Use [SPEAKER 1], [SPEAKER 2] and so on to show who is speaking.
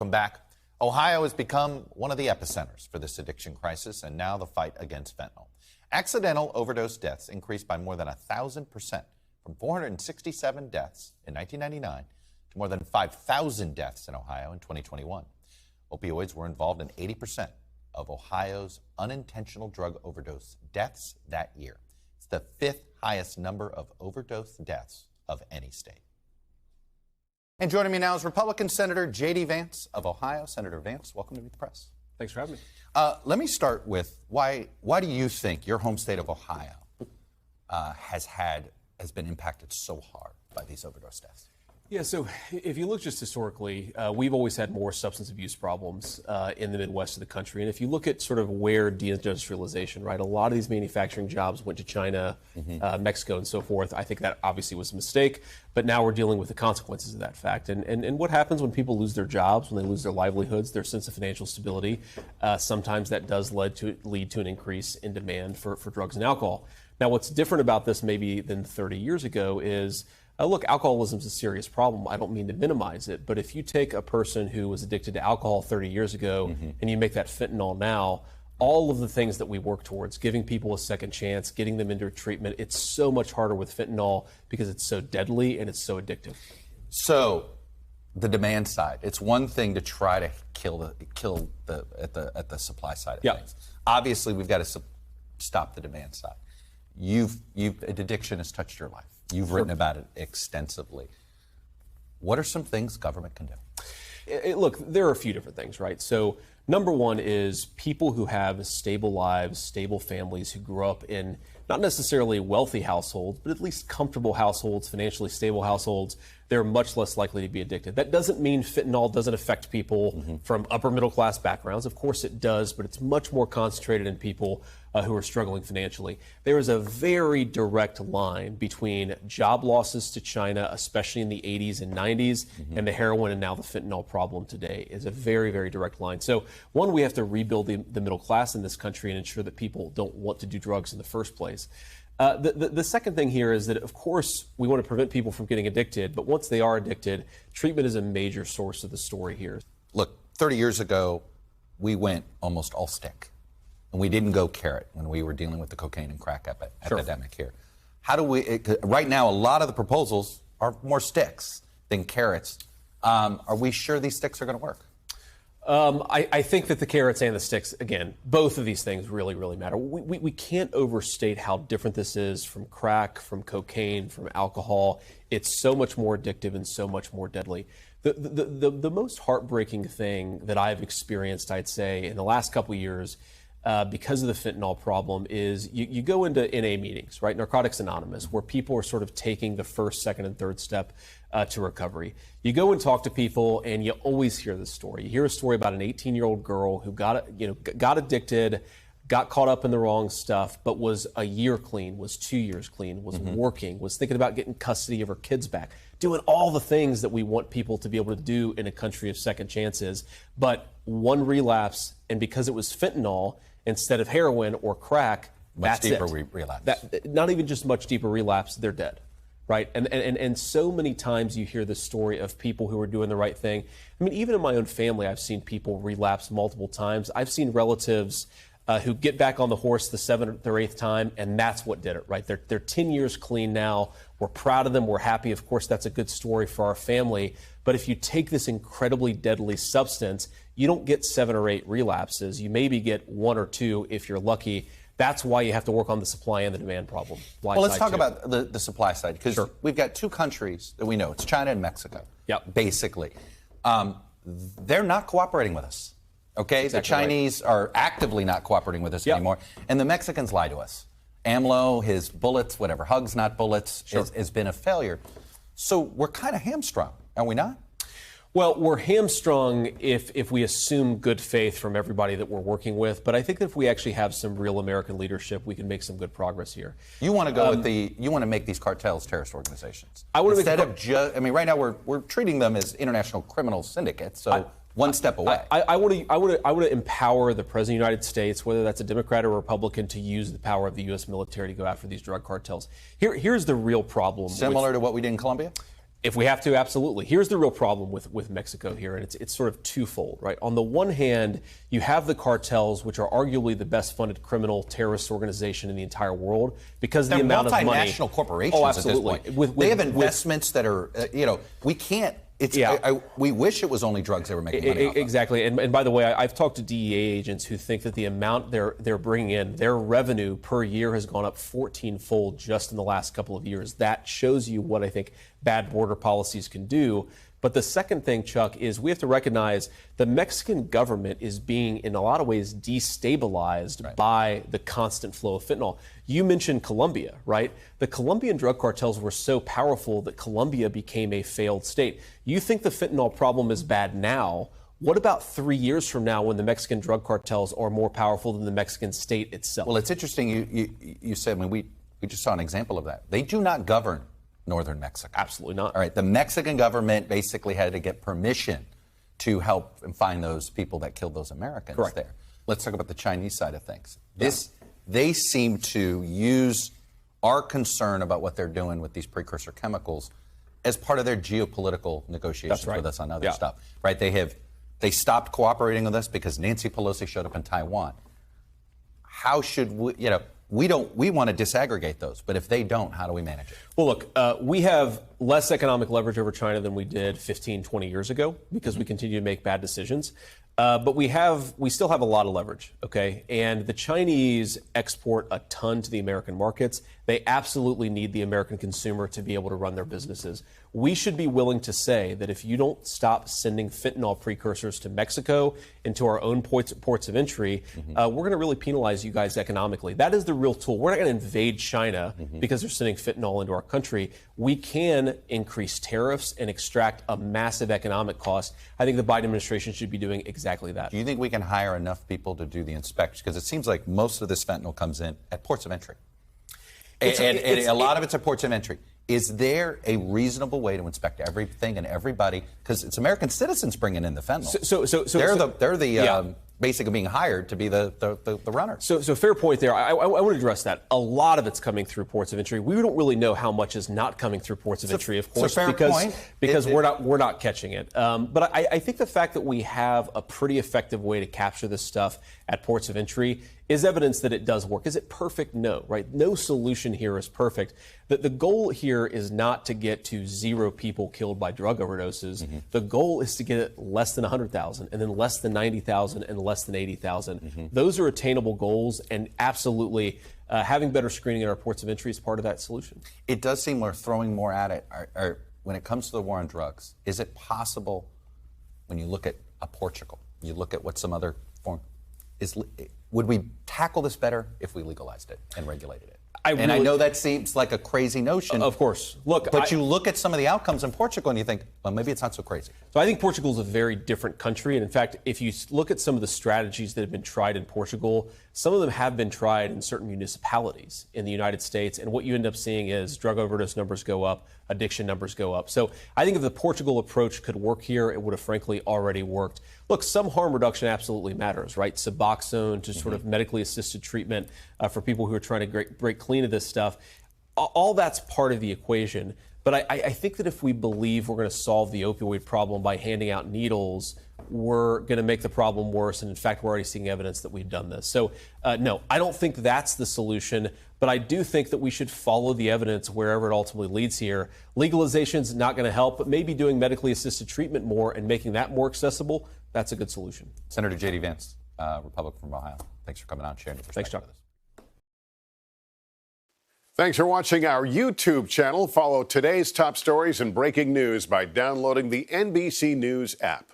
[SPEAKER 1] Welcome back. Ohio has become one of the epicenters for this addiction crisis, and now the fight against fentanyl. Accidental overdose deaths increased by more than 1,000%, from 467 deaths in 1999 to more than 5,000 deaths in Ohio in 2021. Opioids were involved in 80% of Ohio's unintentional drug overdose deaths that year. It's the fifth highest number of overdose deaths of any state. And joining me now is Republican Senator J.D. Vance of Ohio. Senator Vance, welcome to Meet the Press.
[SPEAKER 2] Thanks for having me.
[SPEAKER 1] Let me start with why do you think your home state of Ohio has been impacted so hard by these overdose deaths?
[SPEAKER 2] Yeah, so if you look just historically, we've always had more substance abuse problems in the Midwest of the country. And if you look at sort of where deindustrialization, right, a lot of these manufacturing jobs went to China, Mexico, and so forth. I think that obviously was a mistake, but now we're dealing with the consequences of that fact. And what happens when people lose their jobs, when they lose their livelihoods, their sense of financial stability, sometimes that does lead to an increase in demand for drugs and alcohol. Now, what's different about this maybe than 30 years ago is look, alcoholism is a serious problem. I don't mean to minimize it, but if you take a person who was addicted to alcohol 30 years ago and you make that fentanyl now, all of the things that we work towards, giving people a second chance, getting them into treatment, it's so much harder with fentanyl because it's so deadly and it's so addictive.
[SPEAKER 1] So, the demand side, it's one thing to try to kill at the supply side of things. Obviously, we've got to stop the demand side. Addiction has touched your life. You've written about it extensively. What are some things government can do?
[SPEAKER 2] Look, there are a few different things, right? So number one is people who have stable lives, stable families, who grew up in not necessarily wealthy households, but at least comfortable households, financially stable households. They're much less likely to be addicted. That doesn't mean fentanyl doesn't affect people from upper middle class backgrounds. Of course it does, but it's much more concentrated in people who are struggling financially. There is a very direct line between job losses to China, especially in the 80s and 90s, and the heroin and now the fentanyl problem today is a very, very direct line. So one, we have to rebuild the middle class in this country and ensure that people don't want to do drugs in the first place. The second thing here is that, of course, we want to prevent people from getting addicted, but once they are addicted, treatment is a major source of the story here.
[SPEAKER 1] Look, 30 years ago, we went almost all stick, and we didn't go carrot when we were dealing with the cocaine and crack epidemic here. How do we, right now, a lot of the proposals are more sticks than carrots. Are we sure these sticks are going to work?
[SPEAKER 2] I think that the carrots and the sticks, again, both of these things really, really matter. We can't overstate how different this is from crack, from cocaine, from alcohol. It's so much more addictive and so much more deadly. The most heartbreaking thing that I've experienced, I'd say, in the last couple of years, because of the fentanyl problem is you go into NA meetings, right? Narcotics Anonymous, where people are sort of taking the first, second, and third step to recovery. You go and talk to people, and you always hear this story. You hear a story about an 18-year-old girl who got addicted, got caught up in the wrong stuff, but was a year clean, was 2 years clean, was working, was thinking about getting custody of her kids back, doing all the things that we want people to be able to do in a country of second chances. But one relapse, and because it was fentanyl instead of heroin or crack,
[SPEAKER 1] much
[SPEAKER 2] that's
[SPEAKER 1] deeper
[SPEAKER 2] it.
[SPEAKER 1] Relapse.
[SPEAKER 2] Not even just much deeper relapse, they're dead. Right. And so many times you hear the story of people who are doing the right thing. I mean, even in my own family, I've seen people relapse multiple times. I've seen relatives who get back on the horse the seventh or eighth time, and that's what did it, right? They're 10 years clean now. We're proud of them. We're happy. Of course, that's a good story for our family. But if you take this incredibly deadly substance, you don't get 7 or 8 relapses. You maybe get 1 or 2 if you're lucky. That's why you have to work on the supply and the demand problem.
[SPEAKER 1] Well, let's talk about the supply side, because we've got 2 countries that we know. It's China and Mexico, basically. They're not cooperating with us, okay? The Chinese are actively not cooperating with us anymore, and the Mexicans lie to us. AMLO, his bullets, whatever, hugs, not bullets, has been a failure. So we're kind of hamstrung, are we not?
[SPEAKER 2] Well, we're hamstrung if we assume good faith from everybody that we're working with. But I think that if we actually have some real American leadership, we can make some good progress here.
[SPEAKER 1] You want to go with you want to make these cartels terrorist organizations.
[SPEAKER 2] I want to
[SPEAKER 1] instead of just. I mean, right now we're treating them as international criminal syndicates. So one step away.
[SPEAKER 2] I want to empower the President of the United States, whether that's a Democrat or Republican, to use the power of the U.S. military to go after these drug cartels. Here's the real problem.
[SPEAKER 1] Similar to what we did in Colombia?
[SPEAKER 2] If we have to, absolutely. Here's the real problem with Mexico here, and it's sort of twofold, right? On the one hand, you have the cartels, which are arguably the best funded criminal terrorist organization in the entire world because of the amount of money.
[SPEAKER 1] They're multinational corporations at this point. They have investments that are, we can't. We wish it was only drugs they were making money off of.
[SPEAKER 2] Exactly. And by the way, I've talked to DEA agents who think that the amount they're bringing in, their revenue per year has gone up 14-fold just in the last couple of years. That shows you what I think bad border policies can do. But the second thing, Chuck, is we have to recognize the Mexican government is being, in a lot of ways, destabilized by the constant flow of fentanyl. You mentioned Colombia, right? The Colombian drug cartels were so powerful that Colombia became a failed state. You think the fentanyl problem is bad now. What about 3 years from now when the Mexican drug cartels are more powerful than the Mexican state itself?
[SPEAKER 1] Well, it's interesting you said, we just saw an example of that. They do not govern northern Mexico.
[SPEAKER 2] Absolutely not.
[SPEAKER 1] All right. The Mexican government basically had to get permission to help and find those people that killed those Americans there. Let's talk about the Chinese side of things. They seem to use our concern about what they're doing with these precursor chemicals as part of their geopolitical negotiations with us on other stuff. Right? They stopped cooperating with us because Nancy Pelosi showed up in Taiwan. How should we, we want to disaggregate those, but if they don't, how do we manage it?
[SPEAKER 2] Well, look, we have less economic leverage over China than we did 15, 20 years ago because we continue to make bad decisions. But we still have a lot of leverage, okay? And the Chinese export a ton to the American markets. They absolutely need the American consumer to be able to run their businesses. We should be willing to say that if you don't stop sending fentanyl precursors to Mexico into our own ports of entry, we're going to really penalize you guys economically. That is the real tool. We're not going to invade China because they're sending fentanyl into our country. We can increase tariffs and extract a massive economic cost. I think the Biden administration should be doing exactly that.
[SPEAKER 1] Do you think we can hire enough people to do the inspections? Because it seems like most of this fentanyl comes in at ports of entry. And a lot of it's at ports of entry. Is there a reasonable way to inspect everything and everybody? Because it's American citizens bringing in the fentanyl. They're basically being hired to be the runner.
[SPEAKER 2] So fair point there. I want to address that. A lot of it's coming through ports of entry. We don't really know how much is not coming through ports of entry, of course, because we're not catching it. But I think the fact that we have a pretty effective way to capture this stuff at ports of entry is evidence that it does work. Is it perfect? No, right? No solution here is perfect. The goal here is not to get to 0 people killed by drug overdoses. The goal is to get it less than 100,000 and then less than 90,000 and less than 80,000. Those are attainable goals, and absolutely having better screening at our ports of entry is part of that solution.
[SPEAKER 1] It does seem we're throwing more at it. When it comes to the war on drugs, is it possible when you look at Portugal, you look at what some other foreign would we tackle this better if we legalized it and regulated it? I know that seems like a crazy notion.
[SPEAKER 2] Of course.
[SPEAKER 1] But you look at some of the outcomes in Portugal and you think, well, maybe it's not so crazy.
[SPEAKER 2] So I think Portugal is a very different country. And in fact, if you look at some of the strategies that have been tried in Portugal, some of them have been tried in certain municipalities in the United States. And what you end up seeing is drug overdose numbers go up, addiction numbers go up. So I think if the Portugal approach could work here, it would have frankly already worked. Look, some harm reduction absolutely matters, right? Suboxone to sort of medically assisted treatment for people who are trying to break clean of this stuff. All that's part of the equation. But I think that if we believe we're going to solve the opioid problem by handing out needles, we're going to make the problem worse. And in fact, we're already seeing evidence that we've done this. So no, I don't think that's the solution. But I do think that we should follow the evidence wherever it ultimately leads here. Legalization's not going to help, but maybe doing medically assisted treatment more and making that more accessible, that's a good solution.
[SPEAKER 1] Senator J.D. Vance, Republican from Ohio. Thanks for coming on and sharing your perspective with us.
[SPEAKER 3] Thanks for watching our YouTube channel. Follow today's top stories and breaking news by downloading the NBC News app.